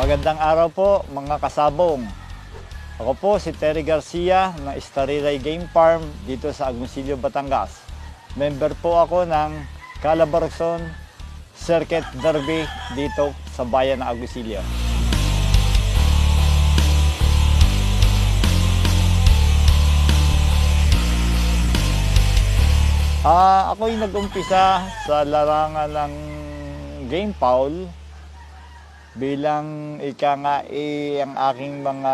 Magandang araw po mga kasabong. Ako po si Terry Garcia ng Estariray Game Farm dito sa Agoncillo, Batangas. Member po ako ng Calabarzon Circuit Derby dito sa bayan ng Agoncillo. Ako'y nag-umpisa sa larangan ng game fowl bilang ang aking mga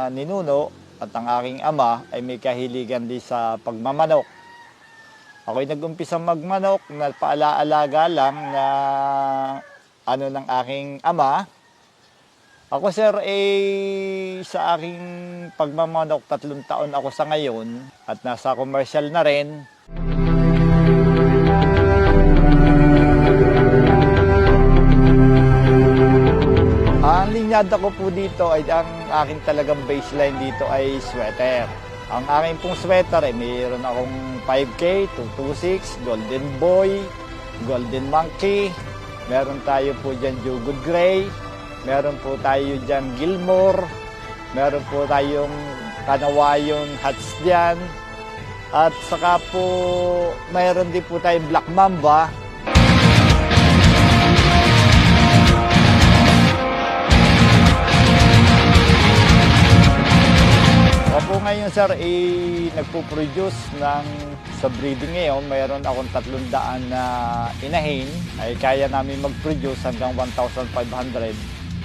ninuno at ang aking ama ay may kahiligan din sa pagmamanok. Ako'y nag-umpisa magmanok na paalaalaga lang na ng aking ama. Ako sir sa aking pagmamanok 3 taon ako sa ngayon at nasa commercial na rin. Ang linyada ko po dito ay ang aking talagang baseline dito ay sweater. Ang aking pong sweater ay mayroon akong 5K, 226, Golden Boy, Golden Monkey. Meron tayo po dyan Jugod Gray. Meron po tayo dyan Gilmore. Meron po tayong Kanawayon Hats dyan. At saka po mayroon din po tayong Black Mamba. Ako ngayon sir nagpo-produce sa breeding ngayon. Mayroon akong 300 na inahin ay kaya namin mag-produce hanggang 1,500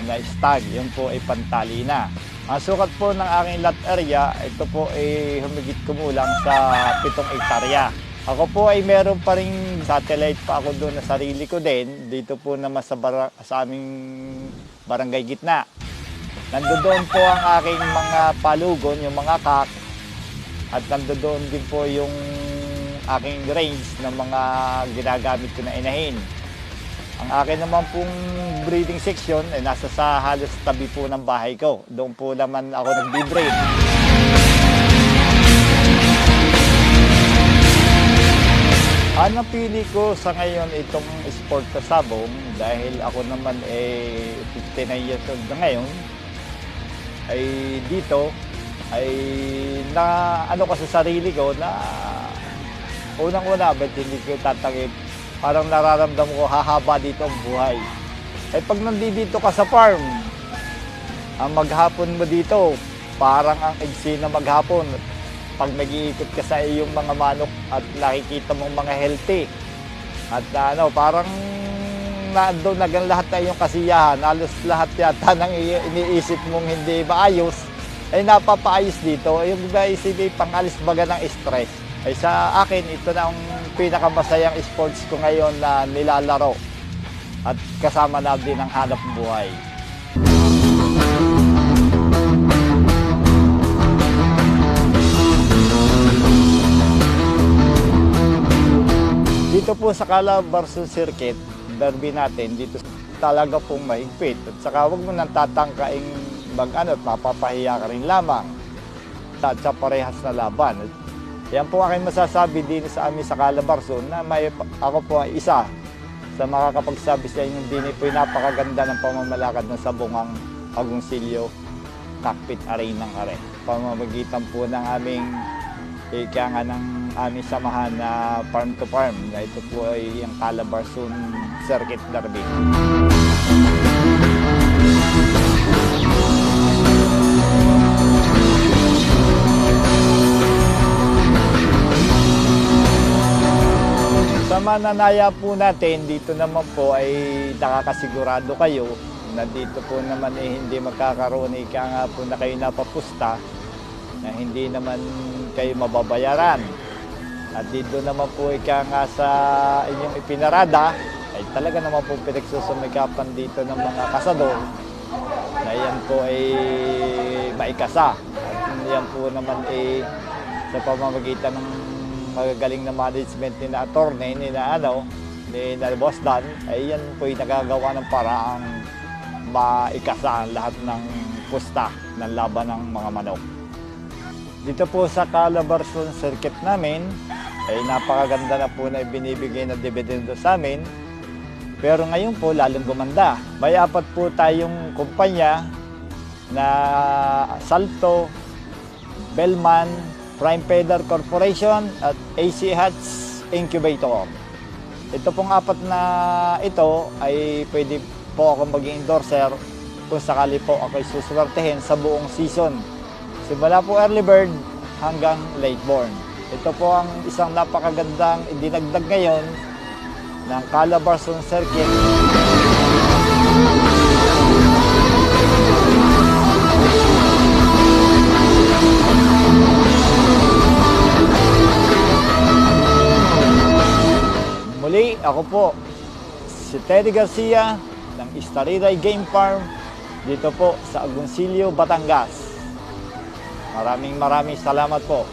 na stag. Yun po ay pantali na. Ang sukat po ng aking lot area, ito po ay humigit kumulang sa 7 hektarya. Ako po ay meron pa ring satellite pa ako doon na sarili ko din. Dito po naman sa aming barangay gitna. Nandoon po ang aking mga palugon, yung mga kak. At nandoon din po yung aking range ng mga ginagamit ko na inahin. Ang akin naman pong breeding section ay nasa sa halos tabi po ng bahay ko. Doon po naman ako nagbe-breed. Ang napili ko sa ngayon itong sport kasabong dahil ako naman 59 years old na ngayon. Ay dito ay ko sa sarili ko na unang-una ba't hindi ko tatangip, parang nararamdam ko hahaba dito ang buhay. Ay pag nandito ka sa farm, ang maghapon mo dito parang ang igsi na maghapon. Pag nag-iikot ka sa iyong mga manok at nakikita mong mga healthy at parang doon nagang lahat na iyong kasiyahan, halos lahat yata ng iniisip mong hindi maayos, ay napapaayos dito. Yung iba isipin pangalis baga ng stress. Ay sa akin, ito na ang pinakamasayang sports ko ngayon na nilalaro. At kasama na din ang hanap buhay. Dito po sa Calabarzon Circuit Derby natin, dito talaga pong mahigpit. At saka huwag mo nang tatangkaing mapapahiya ka rin lamang. At sa parehas na laban. Yan po aking masasabi din sa amin sa Calabarzon na ako po ay isa sa makakapagsabi sa inyo din po napakaganda ng pamamalakad ng sabungang Agoncillo Cockpit Arena ng Are. Pamamagitan po ng aming ng aming samahan na farm to farm na ito po ay ang Calabarzon Circuit Derby. Sa mananaya po natin, dito naman po ay nakakasigurado kayo na dito po naman hindi magkakaroon nga po na kayo napapusta na hindi naman kayo mababayaran. At dito naman po nga sa inyong ipinarada ay talaga naman po pinagsusumikapan dito ng mga kasador na yan po ay maikasa. At yan po naman sa pamamagitan ng magagaling na management ni na attorney, ni na Boss Dan, ay yan po ay nagagawa ng paraang maikasa ang lahat ng pusta ng laban ng mga manok. Dito po sa Calabarzon Circuit namin, ay napakaganda na po na ibinibigay na dividendo sa amin. Pero ngayon po, lalong gumanda. May 4 po tayong kumpanya na Salto, Bellman, Prime Feather Corporation at AC Hats Incubator. Ito pong 4 na ito ay pwede po akong maging endorser kung sakali po ako suswertehin sa buong season. Simula po early bird hanggang late born. Ito po ang isang napakagandang idinagdag ngayon ng Calabarzon Circuit. Muli, ako po, si Teddy Garcia ng Istariday Game Farm dito po sa Agoncillo, Batangas. Maraming salamat po.